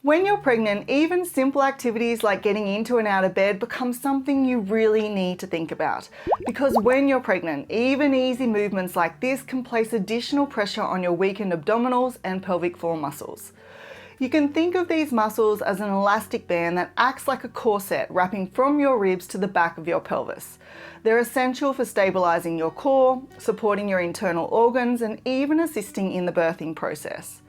When you're pregnant, even simple activities like getting into and out of bed become something you really need to think about. Because when you're pregnant, even easy movements like this can place additional pressure on your weakened abdominals and pelvic floor muscles. You can think of these muscles as an elastic band that acts like a corset wrapping from your ribs to the back of your pelvis. They're essential for stabilizing your core, supporting your internal organs, and even assisting in the birthing process.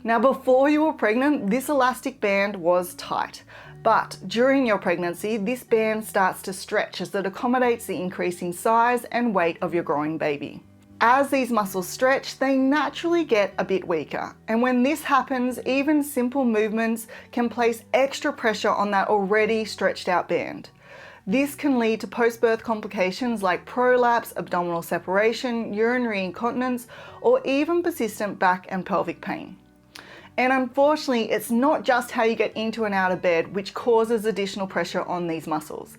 Now, before you were pregnant, this elastic band was tight, but during your pregnancy, this band starts to stretch as it accommodates the increasing size and weight of your growing baby. As these muscles stretch, they naturally get a bit weaker, and when this happens, even simple movements can place extra pressure on that already stretched out band. This can lead to post-birth complications like prolapse, abdominal separation, urinary incontinence, or even persistent back and pelvic pain. And unfortunately, it's not just how you get into and out of bed which causes additional pressure on these muscles.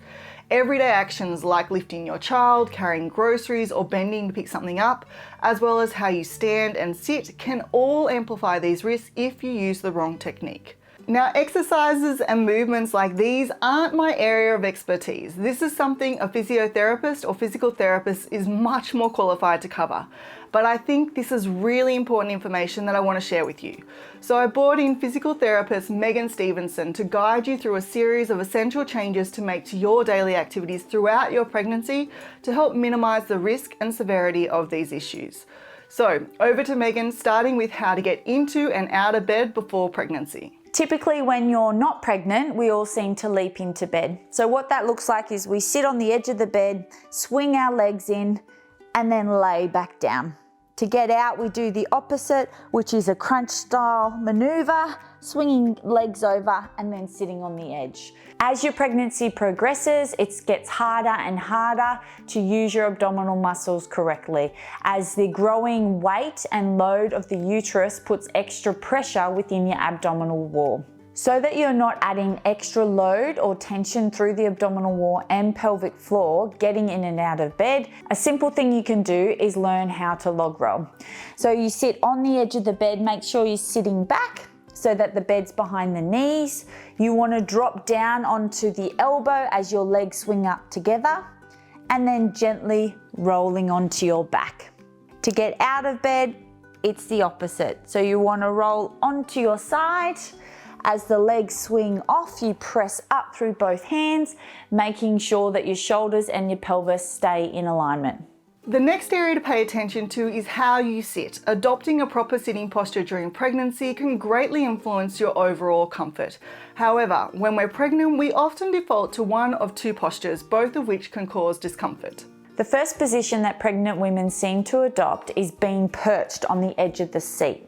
Everyday actions like lifting your child, carrying groceries, or bending to pick something up, as well as how you stand and sit, can all amplify these risks if you use the wrong technique. Now, exercises and movements like these aren't my area of expertise. This is something a physiotherapist or physical therapist is much more qualified to cover. But I think this is really important information that I want to share with you. So I brought in physical therapist Meghan Stephenson to guide you through a series of essential changes to make to your daily activities throughout your pregnancy to help minimize the risk and severity of these issues. So over to Meghan, starting with how to get into and out of bed before pregnancy. Typically when you're not pregnant, we all seem to leap into bed. So what that looks like is we sit on the edge of the bed, swing our legs in, and then lay back down. To get out, we do the opposite, which is a crunch style maneuver, swinging legs over and then sitting on the edge. As your pregnancy progresses, it gets harder and harder to use your abdominal muscles correctly, as the growing weight and load of the uterus puts extra pressure within your abdominal wall. So that you're not adding extra load or tension through the abdominal wall and pelvic floor getting in and out of bed, a simple thing you can do is learn how to log roll. So you sit on the edge of the bed, make sure you're sitting back so that the bed's behind the knees. You want to drop down onto the elbow as your legs swing up together, and then gently rolling onto your back. To get out of bed, it's the opposite. So you want to roll onto your side. As the legs swing off, you press up through both hands, making sure that your shoulders and your pelvis stay in alignment. The next area to pay attention to is how you sit. Adopting a proper sitting posture during pregnancy can greatly influence your overall comfort. However, when we're pregnant, we often default to one of two postures, both of which can cause discomfort. The first position that pregnant women seem to adopt is being perched on the edge of the seat.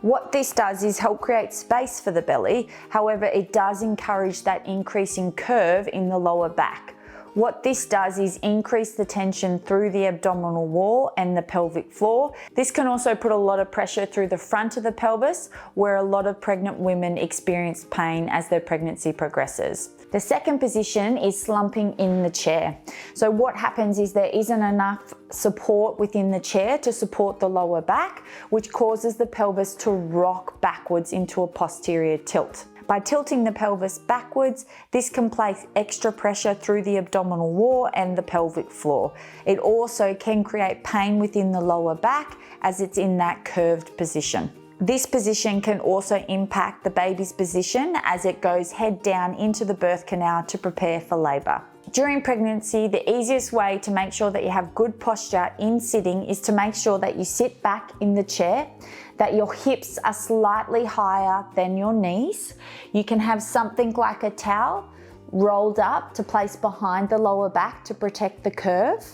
What this does is help create space for the belly. However, it does encourage that increasing curve in the lower back. What this does is increase the tension through the abdominal wall and the pelvic floor. This can also put a lot of pressure through the front of the pelvis, where a lot of pregnant women experience pain as their pregnancy progresses. The second position is slumping in the chair. So what happens is there isn't enough support within the chair to support the lower back, which causes the pelvis to rock backwards into a posterior tilt. By tilting the pelvis backwards, this can place extra pressure through the abdominal wall and the pelvic floor. It also can create pain within the lower back as it's in that curved position. This position can also impact the baby's position as it goes head down into the birth canal to prepare for labour. During pregnancy, the easiest way to make sure that you have good posture in sitting is to make sure that you sit back in the chair, that your hips are slightly higher than your knees. You can have something like a towel rolled up to place behind the lower back to protect the curve.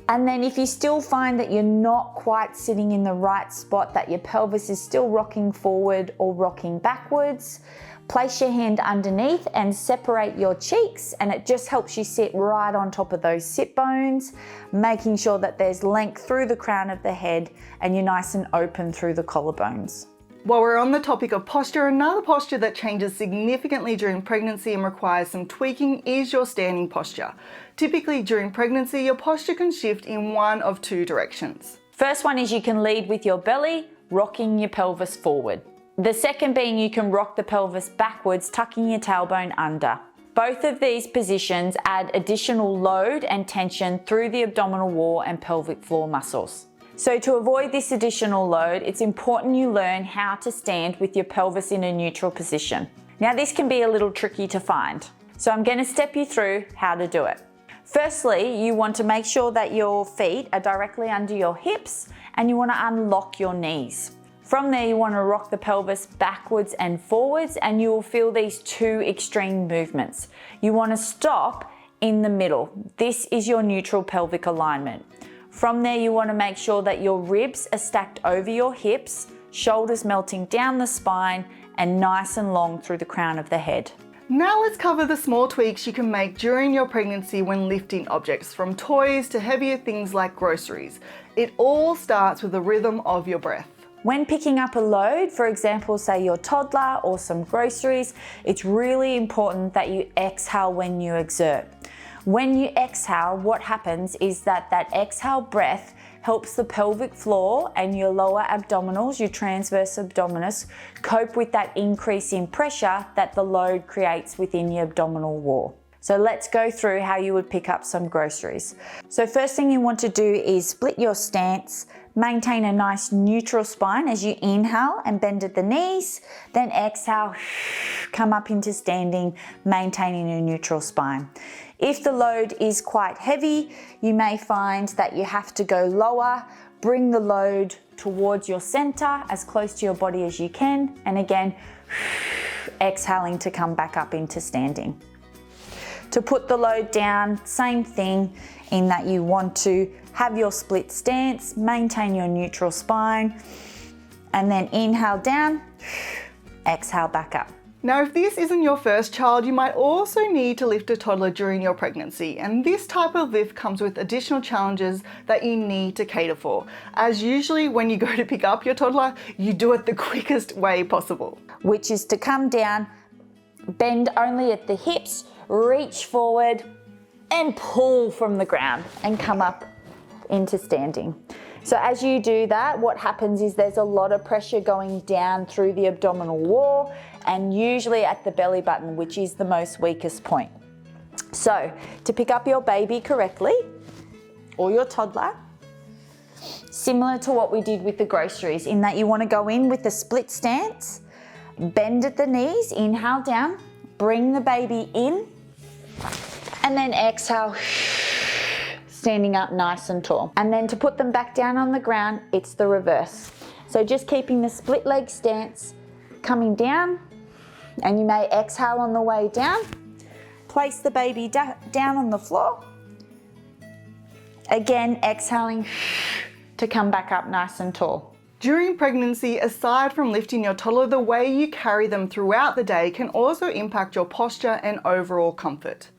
And then if you still find that you're not quite sitting in the right spot, that your pelvis is still rocking forward or rocking backwards, place your hand underneath and separate your cheeks, and it just helps you sit right on top of those sit bones, making sure that there's length through the crown of the head and you're nice and open through the collarbones. While we're on the topic of posture, another posture that changes significantly during pregnancy and requires some tweaking is your standing posture. Typically during pregnancy, your posture can shift in one of two directions. First one is you can lead with your belly, rocking your pelvis forward. The second being you can rock the pelvis backwards, tucking your tailbone under. Both of these positions add additional load and tension through the abdominal wall and pelvic floor muscles. So to avoid this additional load, it's important you learn how to stand with your pelvis in a neutral position. Now this can be a little tricky to find, so I'm going to step you through how to do it. Firstly, you want to make sure that your feet are directly under your hips and you want to unlock your knees. From there, you want to rock the pelvis backwards and forwards, and you will feel these two extreme movements. You want to stop in the middle. This is your neutral pelvic alignment. From there, you want to make sure that your ribs are stacked over your hips, shoulders melting down the spine, and nice and long through the crown of the head. Now let's cover the small tweaks you can make during your pregnancy when lifting objects, from toys to heavier things like groceries. It all starts with the rhythm of your breath. When picking up a load, for example, say your toddler or some groceries, it's really important that you exhale when you exert. When you exhale, what happens is that exhale breath helps the pelvic floor and your lower abdominals, your transverse abdominis, cope with that increase in pressure that the load creates within your abdominal wall. So let's go through how you would pick up some groceries. So first thing you want to do is split your stance, maintain a nice neutral spine as you inhale and bend at the knees, then exhale, come up into standing, maintaining a neutral spine. If the load is quite heavy, you may find that you have to go lower, bring the load towards your center, as close to your body as you can, and again, exhaling to come back up into standing. To put the load down, same thing, in that you want to have your split stance, maintain your neutral spine, and then inhale down, exhale back up. Now, if this isn't your first child, you might also need to lift a toddler during your pregnancy, and this type of lift comes with additional challenges that you need to cater for, as usually when you go to pick up your toddler, you do it the quickest way possible. Which is to come down, bend only at the hips, reach forward, and pull from the ground and come up into standing. So as you do that, what happens is there's a lot of pressure going down through the abdominal wall and usually at the belly button, which is the most weakest point. So to pick up your baby correctly, or your toddler, similar to what we did with the groceries, in that you want to go in with a split stance, bend at the knees, inhale down, bring the baby in, and then exhale, standing up nice and tall. And then to put them back down on the ground, it's the reverse. So just keeping the split leg stance, coming down, and you may exhale on the way down, place the baby down on the floor, again exhaling to come back up nice and tall. During pregnancy, aside from lifting your toddler, the way you carry them throughout the day can also impact your posture and overall comfort.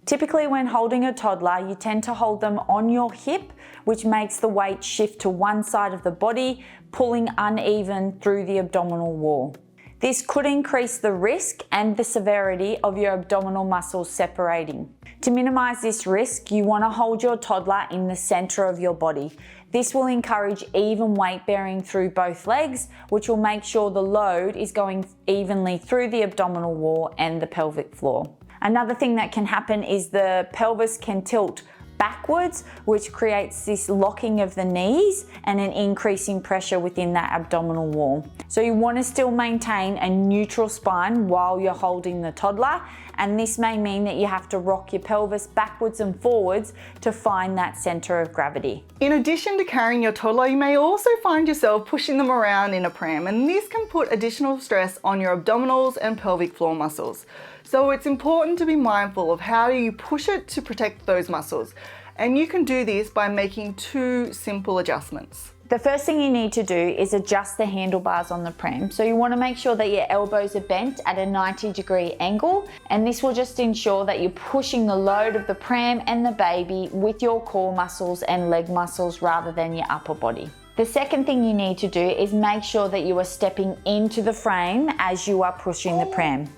Typically when holding a toddler, you tend to hold them on your hip, which makes the weight shift to one side of the body, pulling uneven through the abdominal wall. This could increase the risk and the severity of your abdominal muscles separating. To minimize this risk, you want to hold your toddler in the center of your body. This will encourage even weight bearing through both legs, which will make sure the load is going evenly through the abdominal wall and the pelvic floor. Another thing that can happen is the pelvis can tilt backwards, which creates this locking of the knees and an increasing pressure within that abdominal wall. So you want to still maintain a neutral spine while you're holding the toddler, and this may mean that you have to rock your pelvis backwards and forwards to find that center of gravity. In addition to carrying your toddler, you may also find yourself pushing them around in a pram, and this can put additional stress on your abdominals and pelvic floor muscles. So it's important to be mindful of how you push it to protect those muscles. And you can do this by making two simple adjustments. The first thing you need to do is adjust the handlebars on the pram. So you want to make sure that your elbows are bent at a 90-degree angle, and this will just ensure that you're pushing the load of the pram and the baby with your core muscles and leg muscles rather than your upper body. The second thing you need to do is make sure that you are stepping into the frame as you are pushing the pram.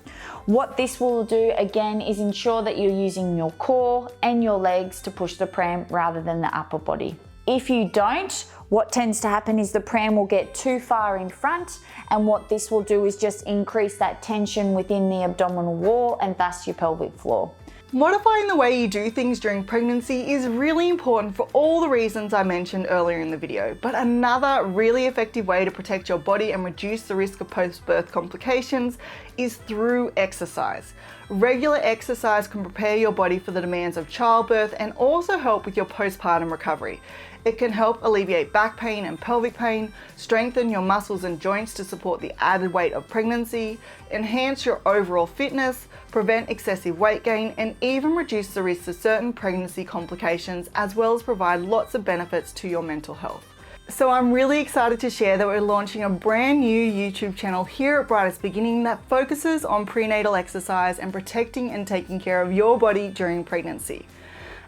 What this will do again is ensure that you're using your core and your legs to push the pram rather than the upper body. If you don't, What tends to happen is the pram will get too far in front, and what this will do is just increase that tension within the abdominal wall and thus your pelvic floor. Modifying the way you do things during pregnancy is really important for all the reasons I mentioned earlier in the video, but another really effective way to protect your body and reduce the risk of post-birth complications is through exercise. Regular exercise can prepare your body for the demands of childbirth and also help with your postpartum recovery. It can help alleviate back pain and pelvic pain, strengthen your muscles and joints to support the added weight of pregnancy, enhance your overall fitness, prevent excessive weight gain, and even reduce the risk of certain pregnancy complications, as well as provide lots of benefits to your mental health. So I'm really excited to share that we're launching a brand new YouTube channel here at Brightest Beginning that focuses on prenatal exercise and protecting and taking care of your body during pregnancy.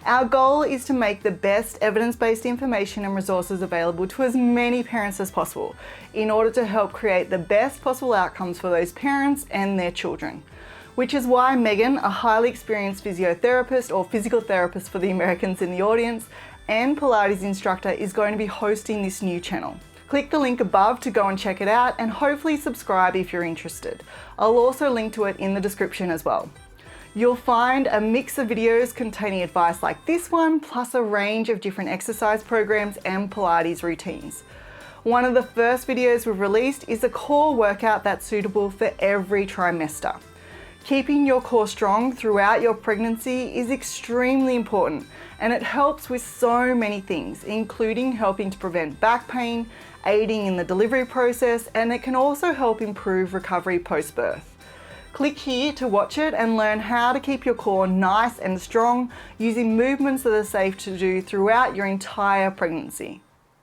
Our goal is to make the best evidence-based information and resources available to as many parents as possible in order to help create the best possible outcomes for those parents and their children. Which is why Meghan, a highly experienced physiotherapist or physical therapist for the Americans in the audience, and Pilates instructor is going to be hosting this new channel. Click the link above to go and check it out and hopefully subscribe if you're interested. I'll also link to it in the description as well. You'll find a mix of videos containing advice like this one, plus a range of different exercise programs and Pilates routines. One of the first videos we've released is a core workout that's suitable for every trimester. Keeping your core strong throughout your pregnancy is extremely important, and it helps with so many things, including helping to prevent back pain, aiding in the delivery process, and it can also help improve recovery post-birth. Click here to watch it and learn how to keep your core nice and strong using movements that are safe to do throughout your entire pregnancy.